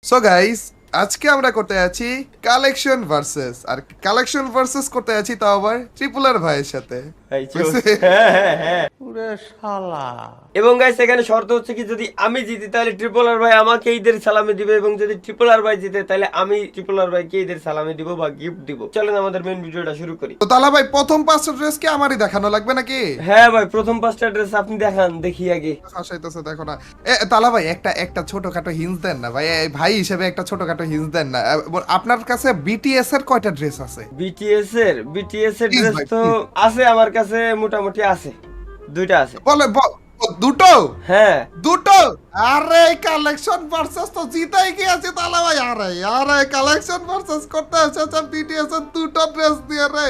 So guys আজকে আমরা করতে যাচ্ছি কালেকশন ভার্সেস আর কালেকশন ভার্সেস করতে যাচ্ছি তাও আবার ট্রিপলার ভাইয়ের সাথে এবং গাইস এখানে শর্ত হচ্ছে কি যদি আমি জিতি তাহলে ট্রিপল আর ভাই আমাকে ঈদের সালামি দিবে এবং যদি ট্রিপল আর ভাই জিতে তাহলে আমি ট্রিপল আর ভাইকে ঈদের সালামি দিব বা গিফট দিব। চলেন আমাদের মেইন ভিডিওটা শুরু করি। তো তালা ভাই প্রথম পাঁচটা ড্রেস কি আমারই দেখানো লাগবে নাকি? হ্যাঁ ভাই প্রথম পাঁচটা ড্রেস আপনি দেখান দেখি আগে। হাসাইতেছে দেখো না। তালা ভাই একটা একটা ছোটখাটো হিন্স দেন না ভাই, ভাই হিসেবে একটা ছোটখাটো হিন্স দেন না। আপনার কাছে বিটিএস এর কয়টা ড্রেস আছে? বিটিএস এর Please ড্রেস ভাই, তো please। আছে আমার কাছে, মোটামুটি আছে, দুইটা আছে। বলে দুটো হ্যাঁ দুটো আরে কালেকশন ভার্সেস তো জিতাই গিয়েছে তালা ভাই। আরে আরে কালেকশন ভার্সেস করতে এসেছে বিটিএস এর দুটো ড্রেস দিয়ে রে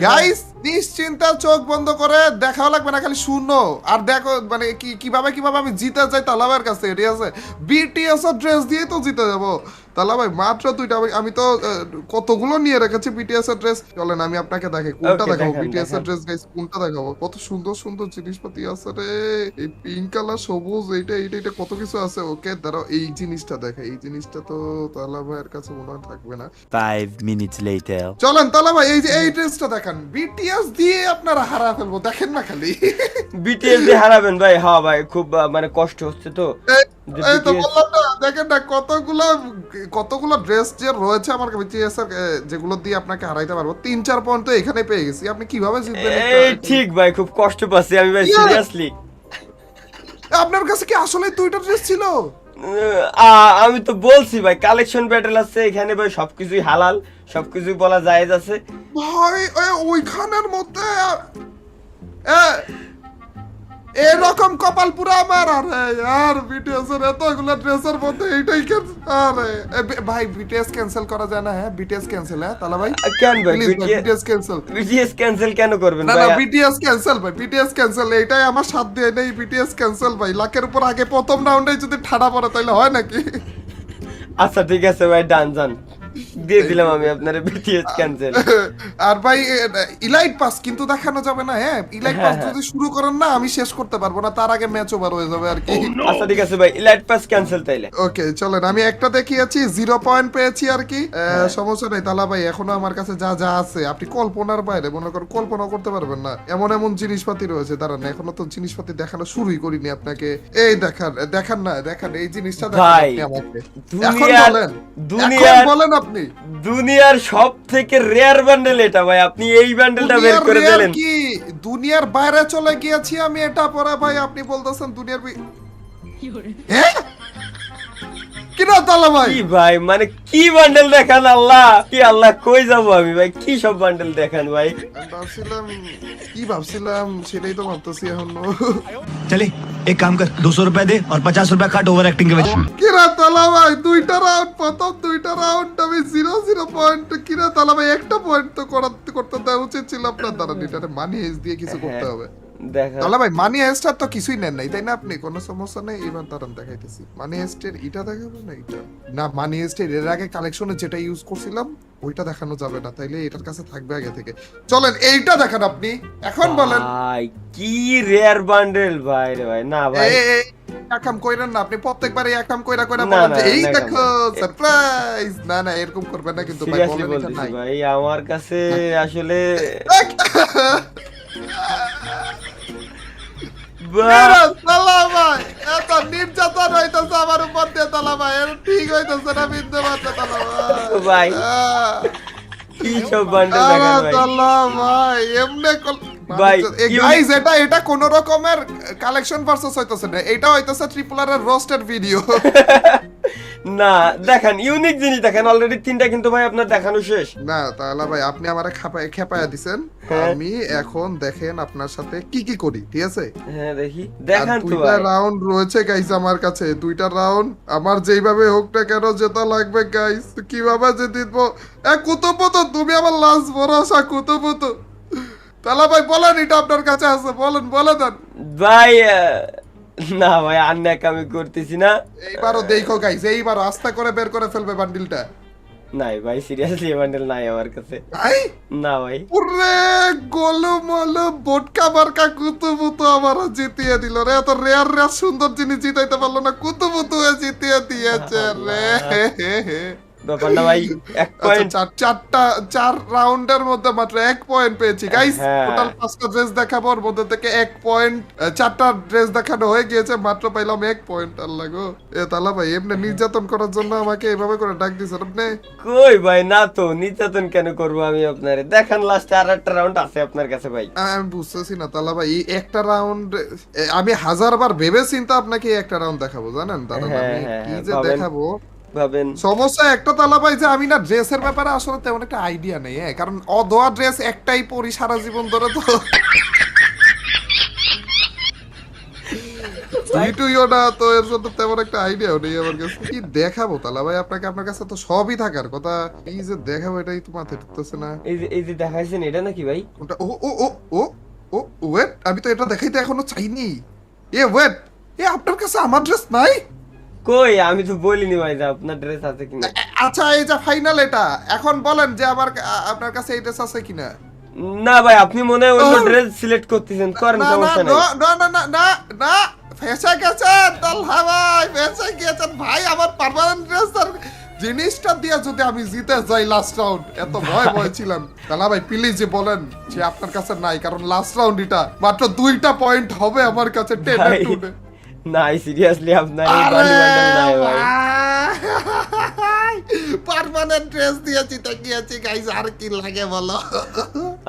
গাইস। নিশ্চিন্তে চোখ বন্ধ করে দেখাও লাগবে না, খালি শুনো আর দেখো মানে কিভাবে আমি জিতে যাই তালা ভাইয়ের কাছে। ঠিক আছে, বিটিএস এর ড্রেস দিয়ে তো জিতে যাবো তালা ভাই। মাত্র দুইটা, আমি তো কতগুলো নিয়ে রেখেছি বিটিএস এর ড্রেস। চলেন আমি আপনাকে দেখাই কোনটা Okay, দেখাবো। দেখান, বিটিএস এর দেখান। ড্রেস গাইস কোনটা দেখাবো? কত সুন্দর সুন্দর জিনিসপাতি আছে রে, এই পিঙ্ক কালার, সবুজ, এইটা কত কিছু আছে। ওকে দাঁড়াও, এই জিনিসটা দেখা, এই জিনিসটা তো তালা ভাইয়ের কাছে মনে হয় থাকবে না। 5 minutes later. চলেন তালা ভাই এই যে এই ড্রেসটা দেখান, বিটিএস দিয়ে আপনারা হারা ফেলবো, দেখেন না খালি। বিটিএস দিয়ে হারাবেন ভাই। হ্যাঁ ভাই খুব মানে কষ্ট হচ্ছে তো। এই তো BTS বললাম না, দেখেন না কতগুলো ড্রেস যে রয়েছে আমার বিটিএস এর, যেগুলো দিয়ে আপনাকে হারাইতে পারবো। 3-4 পয়েন্ট তো এখানে পেয়ে গেছি, আপনি কিভাবে জিতবেন? এই ঠিক ভাই, খুব কষ্ট পাচ্ছি আমি ভাই, কি হলো? সিরিয়াসলি। আপনার কাছে কি আসলে দুইটা ড্রেস ছিল? আমি তো বলছি ভাই কালেকশন ব্যাটেল আছে এখানে ভাই, সবকিছুই হালাল, সবকিছুই বলা জায়েজ আছে। ভাই ওইখানের মধ্যে এ, এরকম কপাল পুরো আমার। আরে আর বিটিএস এর এতগুলো ড্রেসের মধ্যে এইটাই আরে ভাই বিটিএস ক্যান্সেল করা যায় না? হ্যাঁ বিটিএস ক্যান্সেল, হ্যাঁ তালা ভাই কেন ভাই প্লিজ ভাই বিটিএস ক্যান্সেল। বিটিএস ক্যান্সেল কেন করবেন না ভাই? না বিটিএস ক্যান্সেল ভাই, বিটিএস ক্যান্সেল, এইটাই আমার সাথ দিয়ে নেই। বিটিএস ক্যান্সেল ভাই, লাখের উপর আগে প্রথম রাউন্ডে যদি ঠাড়া পড়ে তাহলে হয় নাকি? আচ্ছা ঠিক আছে ভাই, ডান ডান দিয়ে দিলাম আমি আপনার বিটিএস ক্যান্সেল। আর ভাই ইলাইট পাস কিন্তু দেখানো যাবে না। হ্যাঁ ইলাইট পাস যদি শুরু করেন না আমি শেষ করতে পারবো না, তার আগে ম্যাচ ওভার হয়ে যাবে আর কি। আচ্ছা ঠিক আছে ভাই, ইলাইট পাস ক্যান্সেল তাইলে। ওকে চলেন, আমি একটা দেখিয়েছি, 0 পয়েন্ট পেয়েছি আর কি। সমস্যা নেই তালা ভাই, এখনো আমার কাছে যা যা আছে আপনি কল্পনার বাইরে, মনে করেন কল্পনা করতে পারবেন না এমন এমন জিনিসপাতি রয়েছে। দাঁড়ান এখনো তো জিনিসপাতি দেখানো শুরুই করিনি আপনাকে। এই দেখান না, দেখান এই জিনিসটা দেখান ভাই, আপনি আমাকে। এখন দুনিয়ার বলেন, দুনিয়ার এখন বলেন আপনি। দুনিয়ার সব থেকে রেয়ার বান্ডেল এটা ভাই, আপনি এই বান্ডেলটা বের দুনিয়ার করে rare দিলেন। কি দুনিয়ার বাইরে চলে গিয়েছি আমি এটা পরে ভাই, আপনি বলতেছেন দুনিয়ার হ্যাঁ কি না তালা ভাই? কি ভাই মানে কি বান্ডেল দেখান, আল্লাহ কি আল্লাহ, কই যাবো আমি ভাই, কি সব বান্ডেল দেখান ভাই। ভাবছিলাম সেটাই তো ভাবতেছি এখন। चले एक काम कर 200 रुपए दे और 50 रुपए काट ओवर एक्टिंग के वजह কিরা তালা ভাই দুইটা রাউন্ড, প্রথম দুইটা রাউন্ড আমি 0-0 পয়েন্ট। কিরা তালা ভাই একটা পয়েন্ট তো করতে দেওয়া উচিত ছিল আপনার। দ্বারা এটাতে মানি হেজ দিয়ে কিছু করতে হবে। দেখা তালা ভাই মানি হেজটার তো কিছুই নেন নাই তাই না আপনি? কোনো সমস্যা নেই, এবার দাঁড়ান দেখাইতেছি। মানি হেজটের এটা দেখাবো না, এটা না মানি হেজটের এর আগে কালেকশনে যেটা ইউজ করছিলাম ওইটা দেখানো যাবে না, তাইলে এটার কাছে থাকবে আগে থেকে। চলেন এইটা দেখান আপনি, এখন বলেন। ভাই কি রেয়ার বান্ডেল ভাই রে ভাই, না ভাই এক কাম কইরেন না আপনি, প্রত্যেকবারই এক কাম কইরা না, বলেন যে না, এই না, দেখো না। সারপ্রাইজ। না না এরকম করবেন না কিন্তু ভাই, সিরিয়াসলি বলেন এটা বলতেছি নাই। ভাই, আমার কাছে আসলে এরা তালা ভাই এত নির্যাতন হইতেছে আমার উপর দিয়ে তালা ভাই, এটা ঠিক হইতেছে না বিন্দু মাত্র তালা ভাই, কি সব বান্ডেল দেখান ভাই। তালা ভাই এমনে ভাই, গাইস এটা কোন রকমের কালেকশন ভার্সেস হইতেছে না, এটা হইতেছে ট্রিপলার এর রোস্টেড ভিডিও। না দেখান, ইউনিক জিনিস দেখান, অলরেডি তিনটা কিন্তু ভাই আপনার দেখানো শেষ। না তাহলে ভাই আপনি আমারে খেপায়া দিছেন। হ্যাঁ। আমি এখন দেখেন আপনার সাথে কি করি, ঠিক আছে? হ্যাঁ দেখি, দেখান তো দুইটা ভাই। রাউন্ড রয়েছে গাইস আমার কাছে, দুইটা রাউন্ড আমার যেইভাবে হোক না কেন জেতা লাগবে গাইস। কিভাবে যে জিতবো? কুতুবতো তুমি আমার লাস্ট ভরসা, কুতুবতো। তাহলে ভাই বলেন এটা আপনার কাছে আছে, বলে দেন। ভাই না ভাই আর ন্যাক আমি করতেছি না। এইবারও দেখো গাইস, এইবারও আস্তে করে বের করে ফেলবে বান্ডিলটা। নাই ভাই, সিরিয়াসলি এই বান্ডেল নাই আমার কাছে। ভাই না ভাই। ওরে গোলমালো বোটকা বারকা কুতুবুতু আমারও জিতিয়ে দিল রে। এত রেয়ার রেয়ার সুন্দর জিনিস জিতাইতে পারলো না, কুতুবুতু জিতিয়ে দিয়েছে রে। ব্যাপার না ভাই, 1 পয়েন্ট। আচ্ছা, চার রাউন্ডের মধ্যে মাত্র 1 পয়েন্ট পেয়েছি গাইস। হ্যাঁ। টোটাল 5টা ড্রেস দেখাবো, ওর মধ্যে থেকে 1 পয়েন্ট, 4টা ড্রেস দেখানো হয়ে গিয়েছে, মাত্র পাইলাম 1 পয়েন্ট। আল্লাহ গো, এ তালা ভাই এমনি নির্যাতন করার জন্য আমাকে এভাবে করে ডাক দিয়েছেন আপনি? কই ভাই, না তো, নির্যাতন কেন করবো আমি আপনারে? দেখান লাস্টে আর একটা রাউন্ড আছে আপনার কাছে ভাই। আমি বুঝতেছি না তালা ভাই, এই একটা রাউন্ড আমি 1000বার ভেবে চিন্তা আপনাকে এই একটা রাউন্ড দেখাবো, জানেন তালা ভাই হ্যাঁ, আমি হ্যাঁ, কি হ্যাঁ, যে ভাবেন। দেখাবো। ভাবেন সমস্যা একটা তালা ভাই, যে আমি না ড্রেসের ব্যাপারে আসলে তেমন একটা আইডিয়া নেই, হ্যাঁ, কারণ অধোয়া ড্রেস একটাই পরি সারা জীবন ধরে, তো তুইও না, তো এর জন্য তেমন একটা আইডিয়াও নেই আমার কাছে। কি দেখাবো তালা ভাই আপনাকে? আপনার কাছে তো সবই থাকার কথা, কি যে দেখাবো এটাই তো মাথায় ঢুকতেছে না। এই যে দেখাইছেন, এটা নাকি ভাই? ওটা ও ও ও ও ও ওয়েট, আমি তো এটা দেখাইতে এখনো চাইনি। ওয়েট, আপনার কাছে আমার ড্রেস নাই? কই, আমি তো বলিনি ভাই যে আপনার ড্রেস আছে কিনা। আচ্ছা, এই যে ফাইনাল এটা, এখন বলেন যে আপনার কাছে এই ড্রেস আছে কিনা? না ভাই, আপনি মনে হয় অন্য ড্রেস সিলেক্ট করতেছেন, করেন, না না সমস্যা নাই। না না না না না, ফেসে গেছেন তালহা ভাই, ফেসে গেছেন ভাই। আমার পার্মানেন্ট ড্রেস আর জিনিসটা দিয়ে যদি আমি জিতে যাই লাস্ট রাউন্ড, এত ভয় ছিলাম। তালহা ভাই প্লিজ বলেন যে আপনার কাছে নাই, কারণ লাস্ট রাউন্ড এটা মাত্র 2টা পয়েন্ট হবে আমার কাছে, 10 ভাই, 2। নাই সিরিয়াসলি আপনার এই বান্ডেল নাই ভাই। পার্মানেন্ট ড্রেস দিয়ে জিতে গিয়েছি গাইস, আর কি লাগে বলো?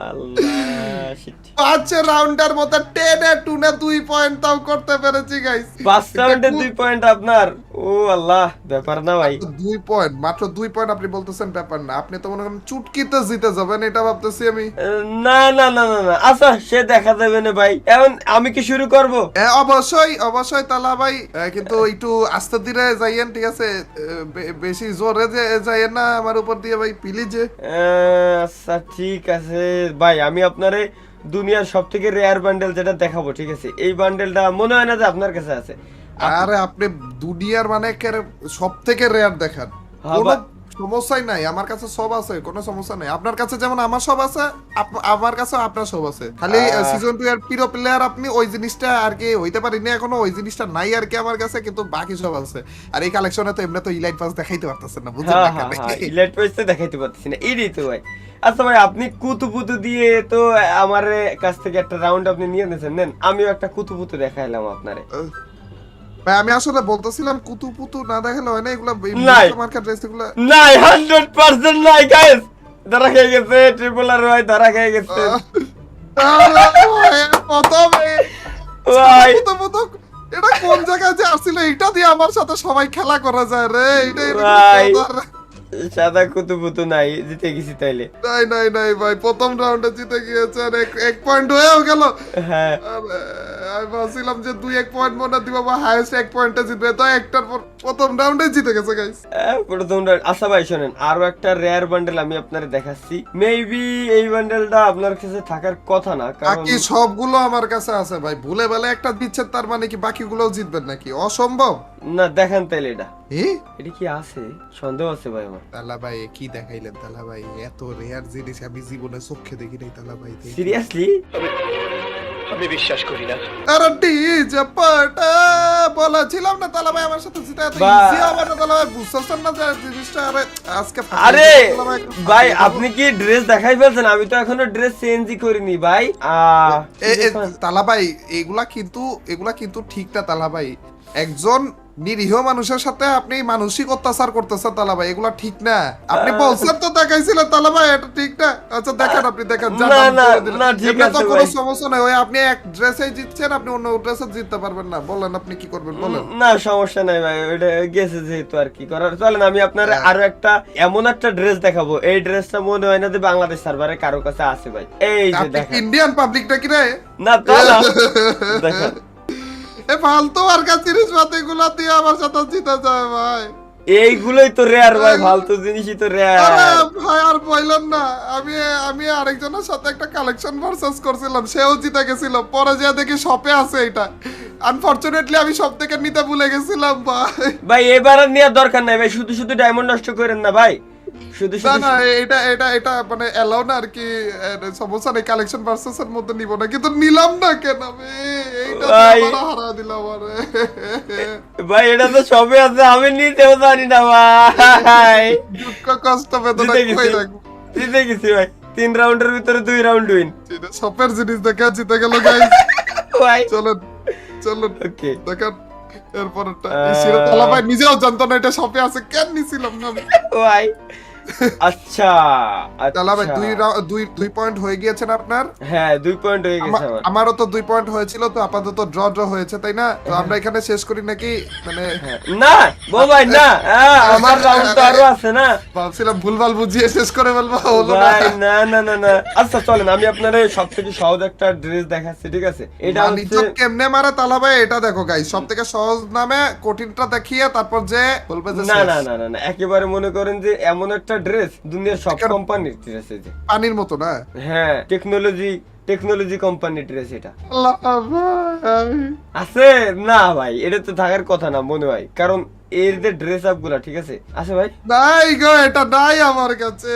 আল্লাহ শিট। 5 রাউন্ডের মধ্যে 10 2 2 পয়েন্ট তাও করতে পেরেছি গাইস। 5 রাউন্ডে 2 পয়েন্ট আপনার? ও আল্লাহ, ব্যাপার না ভাই। 2 পয়েন্ট, মাত্র 2 পয়েন্ট আপনি বলতেছেন ব্যাপার না, আপনি তো মনে করেন চুটকিতে জিতে যাবেন, এটা ভাবতেছি আমি। না না না না না, আচ্ছা সে দেখা যাবে না ভাই। এখন আমি কি শুরু করব? অবশ্যই অবশ্যই তালা ভাই, কিন্তু একটু আস্তে ধীরে যাইয়েন, ঠিক আছে? বেশি জোরে যে যাইয়েন না আমার উপর দিয়ে ভাই, প্লিজ। আচ্ছা ঠিক আছে ভাই, আমি আপনারে দুনিয়ার সবথেকে রেয়ার বান্ডেল যেটা দেখাবো, ঠিক আছে? এই বান্ডেলটা মনে হয় না যে আপনার কাছে আছে। আরে আপনি দুনিয়ার মানে সব থেকে রেয়ার দেখান, হ্যাঁ, কোনো সমস্যাই নাই, আমার কাছে সব আছে, কোনো সমস্যা নাই। আপনার কাছে যেমন আমার সব আছে, আমার কাছে আপনার সব আছে, খালি সিজন 2 এর প্রিয় প্লেয়ার আপনি, ওই জিনিসটা আর কি হইতে পারিনি এখনো, ওই জিনিসটা নাই আর কি আমার কাছে, কিন্তু বাকি সব আছে। আর এই কালেকশনে তো এমনি তো ইলাইট পাস দেখাইতে পারতেছেন না, বুঝছেন হ্যাঁ না? হ্যাঁ হ্যাঁ, ইলাইট পাইতে দেখাইতে পারতেছি না, এটাই তো ভাই। আচ্ছা ভাই, আপনি কুতুপুতু দিয়ে তো আমার কাছ থেকে একটা রাউন্ড আপনি নিয়ে নিয়েছেন, নেন আমিও একটা কুতুপুতু দেখাইলাম আপনারে। ভাই আমি আসলে বলতেছিলাম কুতুপুতু না দেখালে হয় না, এগুলা নাই। মার্কেট ড্রেস এগুলা নাই, 100% নাই গাইস, ধরা খেয়ে গেছে, ট্রিপল আর ভাই ধরা খেয়ে গেছে প্রথমে ভাই। এটা কোন জায়গায় যে আসছিল, এটা দিয়ে আমার সাথে সবাই খেলা করা যায় রে, এটা ভাই, সাদা কুতুপুতু নাই, জিতে গেছি তাইলে। নাই নাই নাই ভাই, প্রথম রাউন্ডে জিতে গিয়েছে, আর 1 পয়েন্ট হয়েও গেল। হ্যাঁ, আমি ভাবছিলাম যে 2-1 পয়েন্ট মনে দিব, বা হাইয়েস্ট 1 পয়েন্টে জিতবে, তো একটার পর প্রথম রাউন্ডে জিতে গেছে গাইস। প্রথম রাউন্ড। আচ্ছা ভাই শোনেন, আরো একটা রেয়ার বান্ডেল আমি আপনারে দেখাচ্ছি, মেবি এই বান্ডেলটা আপনার কাছে থাকার কথা না, কারণ বাকি সবগুলো আমার কাছে আছে ভাই, ভুলে বেলে একটা দিচ্ছে, তার মানে কি বাকিগুলোও জিতবেন নাকি? অসম্ভব। না, দেখান তাইলে এটা এ এটা কি আছে, সন্দেহ আছে ভাই আমার। তালা ভাই কি দেখাইলেন তালা ভাই? এত রেয়ার জিনিস আমি জীবনে চোখে দেখি নাই তালা ভাই। সিরিয়াসলি আমি বিশ্বাস করি না। আরে ডিজে পাটা বলেছিলাম না তালা ভাই আমার সাথে জিতে, এত বা- ইজি হবে না তালা ভাই, বুঝতেছেন না যে জিনিসটা? আরে আজকে আরে তালা ভাই, ভাই, আপনি কি ড্রেস দেখাই ফেলছেন? আমি তো এখনো ড্রেস চেঞ্জই করিনি ভাই। তালা ভাই এগুলা কিন্তু ঠিক না তালা ভাই, একজন নিরীহ মানুষের সাথে আপনি মানসিক অত্যাচার করতেছেন তালা ভাই, এগুলা ঠিক না। আপনি বলছেন তো দেখাইছিলেন তালা ভাই, এটা ঠিক না। আচ্ছা দেখেন, আপনি দেখেন, না, না, না, ঠিক এমনি তো আছে কোনো ভাই। সমস্যা নাই, ওই আপনি এক ড্রেসে জিতছেন, আপনি অন্য ড্রেসে জিততে পারবেন না। বলেন আপনি কি করবেন বলেন। না সমস্যা নাই ভাই, ওটা গেছে যেহেতু আর কি করার। চলেন আমি আপনার আরো একটা এমন একটা ড্রেস দেখাবো, এই ড্রেসটা মনে হয় না যে বাংলাদেশ সার্ভারে কারো কাছে আছে ভাই। এই যে আপনি দেখেন। ইন্ডিয়ান পাবলিকটা কি রে? না তা না, দেখেন এ ফালতু আর কাছে জিনিসপাতি এগুলা দিয়ে আমার সাথে জিতে যায় ভাই। এইগুলোই তো রেয়ার ভাই, ফালতু জিনিসই তো আরে রেয়ার। ভাই আর বললেন না, আমি আরেকজনের সাথে একটা কালেকশন ভার্সেস করছিলাম, সেও জিতে গেছিল, পরে যা দেখি শপে আছে এটা। আনফরচুনেটলি আমি সব থেকে নিতে ভুলে গেছিলাম ভাই। ভাই এবার আর নেওয়ার দরকার নাই ভাই, শুধু শুধু ডায়মন্ড নষ্ট করেন না ভাই। শুধু না শুধু না এটা এটা এটা মানে এলাও না আর কি, সমস্যা নেই, কালেকশন ভার্সেস এর মধ্যে নিব না, কিন্তু নিলাম না কেন আমি, এইটা ভাই। আবার হারা দিলাম আরে। ভাই এটা তো সবে আছে, আমি নিতেও জানি না ভাই। দুঃখ কষ্ট বেদনা জিতে কই গেছি রাখবো। জিতে গেছি ভাই, 3 রাউন্ডের ভিতরে 2 রাউন্ড উইন এটা সপের জিনিস দেখে জিতে গেল গাইস। ভাই। চলুন চলুন ওকে দেখেন এরপরটা। এই শিরোতলা ভাই নিজেও জানতো না এটা শপে আছে, কেন নিছিলাম না আমি। ভাই। আচ্ছা তালা ভাই আচ্ছা। দুই পয়েন্ট হয়ে গিয়েছেন আপনার। হ্যাঁ 2 পয়েন্ট হয়ে গেছে আমার। আমারও তো 2 পয়েন্ট হয়েছিল, তো আপাতত ড্র হয়েছে তাই না? তো আমরা এখানে শেষ করি নাকি, মানে না বো ভাই না, আমার রাউন্ড তো আরো আছে না ভাবছিলাম ভুলভাল বুঝিয়ে শেষ করে ফেলবো, হলো না। ভাই। না না না না, আচ্ছা চলেন আমি আপনারে সবথেকে সহজ একটা ড্রেস দেখাচ্ছি, ঠিক আছে? এটা হচ্ছে নিচক কেমনে মারে তালা ভাই এটা দেখো গাইস, সব থেকে সহজ নামে কঠিনটা দেখিয়ে তারপর যে বলবে যে না শেষ। না না না না, একেবারে মনে করেন যে এমন একটা ড্রেস দুনিয়ার সব কোম্পানির ড্রেস এই যে। পানির মতো না। হ্যাঁ টেকনোলজি কোম্পানির ড্রেস এটা আল্লাহ ভাই। আছে না ভাই, এটা তো থাকার কথা না মনে হয়, কারণ এর যে ড্রেস আপ গুলা, ঠিক আছে আছে ভাই। নাই গো এটা নাই আমার কাছে,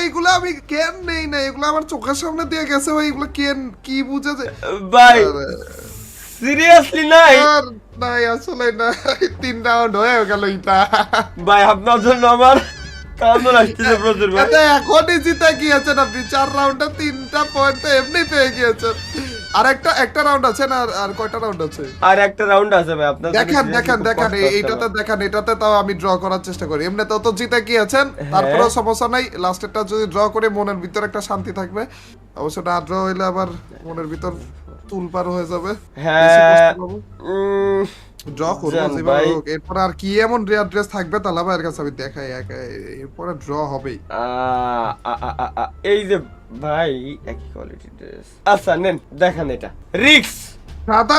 এইগুলা আমি কেন নেই না, এগুলো আমার চোখের সামনে দিয়ে গেছে ভাই, এগুলো কেন কি বুঝে যে ভাই সিরিয়াসলি নাই আর নাই আসলে না। 3 রাউন্ড হয়ে গেল এটা ভাই, আপনার জন্য আমার কান্দন আসতেছে প্রচুর ভাই। এটা এখনই জিতে গিয়েছেন আপনি, 4 রাউন্ডে 3টা পয়েন্ট তো এমনি পেয়ে গিয়েছেন। আর একটা রাউন্ড আছে না, আর কয়টা রাউন্ড আছে? আর একটা রাউন্ড আছে ভাই, আপনার দেখেন এইটাতে তাও আমি ড্র করার চেষ্টা করি, এমনিতেও তো জিতে গিয়েছেন, তারপরেও সমস্যা নাই, লাস্টেরটা যদি ড্র করে মনের ভিতর একটা শান্তি থাকবে। অবশ্য না ড্র হইলে আবার মনের ভিতর তুলপার হয়ে যাবে। হ্যাঁ ড্র করবো জান যেভাবে ভাই। হোক। এরপর আর কি এমন রেয়ার ড্রেস থাকবে তালা ভাইয়ের কাছে আমি দেখাই এরপরে ড্র হবেই। এই যে ভাই একই কোয়ালিটি ড্রেস, আচ্ছা নেন দেখান, এটা রিক্স সাদা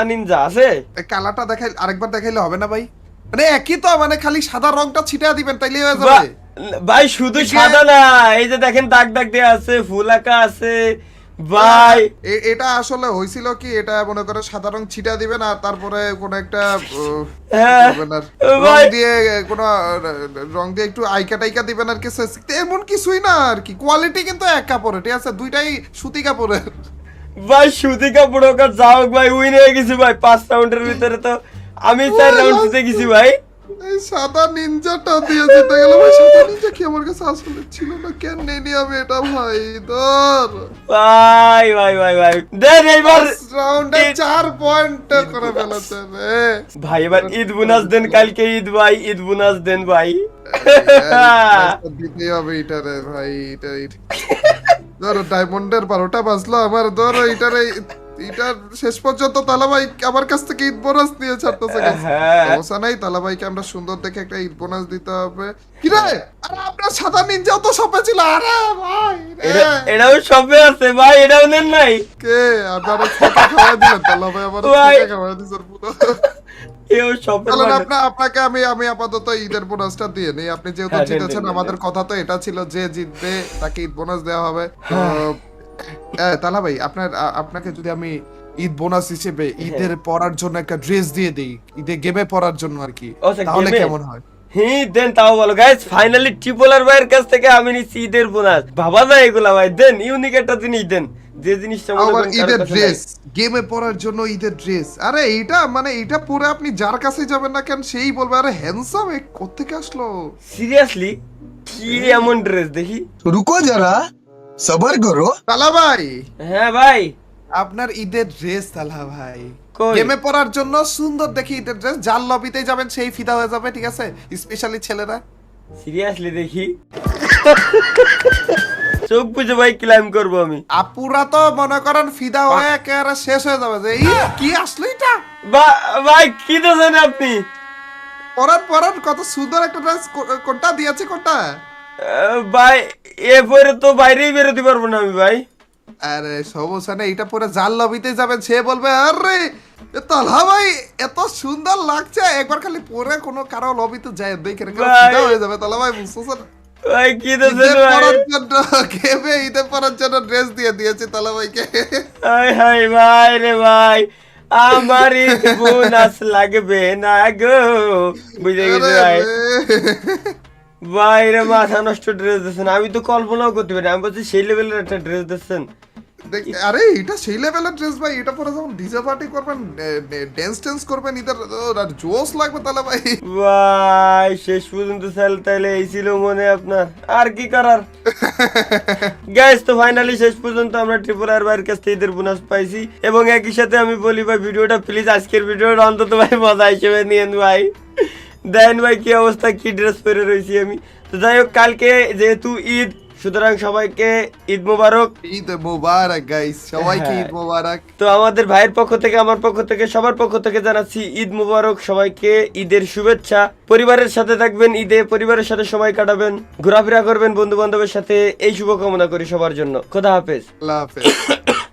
নিনজা আছে। এই কালারটা দেখাই, আরেকবার দেখাইলে হবে না ভাই? মানে একই তো, মানে খালি সাদা রংটা ছিটা দিবেন তাইলেই হয়ে যাবে। ভাই শুধু সাদা না, এই যে দেখেন দাগ দাগ দেয়া আছে, ফুল আঁকা আছে ভাই। এটা আসলে হয়েছিল কি, এটা মনে করে সাদা রং ছিটা দিবেন আর তারপরে কোন একটা হ্যাঁ, করবেন আর ভাই। রং দিয়ে একটু আইকা টাইকা দিবেন আর কি, এমন কিছুই না আর কি। কোয়ালিটি কিন্তু এক কাপড়ে, ঠিক আছে, দুইটাই সুতি কাপড়ের। ভাই সুতি কাপড় হোক আর যা হোক ভাই, উইন হয়ে গেছি ভাই 5 রাউন্ডের ভিতরে, তো আমি 4 রাউন্ড জিতে গেছি ভাই। এই সাদা নিনজাটা দিয়ে জিতে গেল ভাই। সাদা নিনজা কি আমার কাছে আসলে ছিল না, কেন নেই আমি এটা ভাই? ধর ভাই ভাই ভাই ভাই দেন এইবার রাউন্ডে 4 পয়েন্ট করে ফেলেছে রে ভাই, এবার ঈদ বোনাস দেন, কালকে ঈদ ভাই, ঈদ বোনাস দেন ভাই। দিতেই হবে এটা রে ভাই, ধরো ডায়মন্ডের 12টা বাজলো আমার, ধরো এটার শেষ পর্যন্ত তালা ভাই আমার কাছ থেকে ঈদ বোনাস নিয়ে ছাড়তেছে। হ্যাঁ। সমস্যা নাই, তালা ভাইকে আমরা সুন্দর দেখে একটা ঈদ বোনাস দিতে হবে। কি রে, আরে আপনার সাদা নিনজাও তো শপে ছিল। আরে ভাই এটাও সবে আছে ভাই, এটাও নেন নাই কে আপনারা খেতে খাওয়া দিলেন তালা ভাই, আমার ভাই। খেতে খাওয়া দিছেন পুরো। এও সবে চলেন আপনাকে আমি আপাতত ঈদের বোনাসটা দিয়ে নেই। আপনি যেহেতু হ্যাঁ, দেন, জিতেছেন, দেন, আমাদের কথা তো এটা ছিল যে জিতবে তাকে ঈদ বোনাস দেওয়া হবে। তো তালা ভাই আপনাকে যদি আমি ঈদ বোনাস হিসেবে ঈদের পরার জন্য একটা ড্রেস দিয়ে দেই, ঈদে গেমে পরার জন্য আর কি, আচ্ছা, তাহলে গেমে? কেমন হয়? হ্যাঁ দেন, তাও বলো গাইস, ফাইনালি ট্রিপলার ভাইয়ের কাছ থেকে আমি নিচ্ছি ঈদের বোনাস। ভাবা যায় এগুলা ভাই, দেন ইউনিক একটা জিনিস দেন, যে জিনিসটা মনে আবার করেন কারোর ঈদের কাছে নাই। ড্রেস, গেমে পরার জন্য ঈদের ড্রেস। আরে এটা পরে আপনি যার কাছে যাবেন না কেন সেই বলবে আরে হ্যান্ডসাম এ কোত্থেকে আসলো। সিরিয়াসলি কি এমন ড্রেস দেখি? रुको जरा सबर करो। তালা ভাই হ্যাঁ ভাই, আপনার ঈদের ড্রেস তালা ভাই, কই? গেমে পরার জন্য সুন্দর দেখি ঈদের ড্রেস, যার লবিতে যাবেন সেই ফিদা হয়ে যাবে, ঠিক আছে, স্পেশালি ছেলেরা। সিরিয়াসলি দেখি চোখ বুঝে ভাই ক্লাইম করবো আমি। আপুরা তো মনে করেন ফিদা হয়ে একেবারে শেষ হয়ে যাবে যে কি আসলো এটা। ভাই কি দিয়েছেন আপনি? পরান কত সুন্দর একটা ড্রেস, কোনটা দিয়েছে কোনটা? ভাই এরপরে তো বাইরেই বেরোতে পারবো না আমি ভাই। আরে সমস্যা নেই, এটা পরে যার লবিতে যাবেন সে বলবে আরে তালা ভাই এত সুন্দর লাগছে, একবার খালি পরে কোনো কারো লবিতে যায় দেখে ফিদা হয়ে যাবে তালা ভাই, বুঝতেছেন? ভাই কি দিয়েছেন ঈদে ভাই? পরার জন্য ঈদে পরার জন্য ড্রেস দিয়ে দিয়েছে তালা ভাইকে। হাই হাই ভাই রে ভাই, আমার ঈদ বোনাস লাগবে না গো, বুঝে গেছি ভাই। বাইরে মাথা নষ্ট ড্রেস দিচ্ছেন, আমি তো কল্পনাও করতে পারি। আমি বলছি সেই লেভেলের একটা ড্রেস দিচ্ছেন। আরে এটা সেই লেভেলের ড্রেস ভাই, এটা পরে যখন ডিজে পার্টি করবেন, ড্যান্স করবেন, ইদার জোশ লাগবে তাহলে ভাই। ভাই শেষ পর্যন্ত তাহলে এই ছিল মনে আপনার, আর কি করার। গাইস তো ফাইনালি শেষ পর্যন্ত আমরা ট্রিপল আর ভাইয়ের কাছ থেকে ঈদের বোনাস পাইছি। এবং একই সাথে আমি বলি ভাই, ভিডিওটা প্লিজ আজকের ভিডিওটা অন্তত ভাই মজা হিসেবে নিয়েন ভাই। দেন ভাই কি অবস্থা, কি ড্রেস পরে রয়েছি আমি। তো যাই হোক, কালকে যেহেতু ঈদ, সুতরাং সবাইকে ঈদ মোবারক। ঈদ মোবারক গাইস, সবাইকে হ্যাঁ। ঈদ মোবারক। তো আমাদের ভাইয়ের পক্ষ থেকে, আমার পক্ষ থেকে, সবার পক্ষ থেকে জানাচ্ছি ঈদ মোবারক। সবাইকে ঈদের শুভেচ্ছা। পরিবারের সাথে থাকবেন, ঈদে পরিবারের সাথে সময় কাটাবেন, ঘোরাফেরা করবেন বন্ধু বান্ধবের সাথে, এই শুভকামনা করি সবার জন্য। খোদা হাফেজ। আল্লাহ হাফেজ।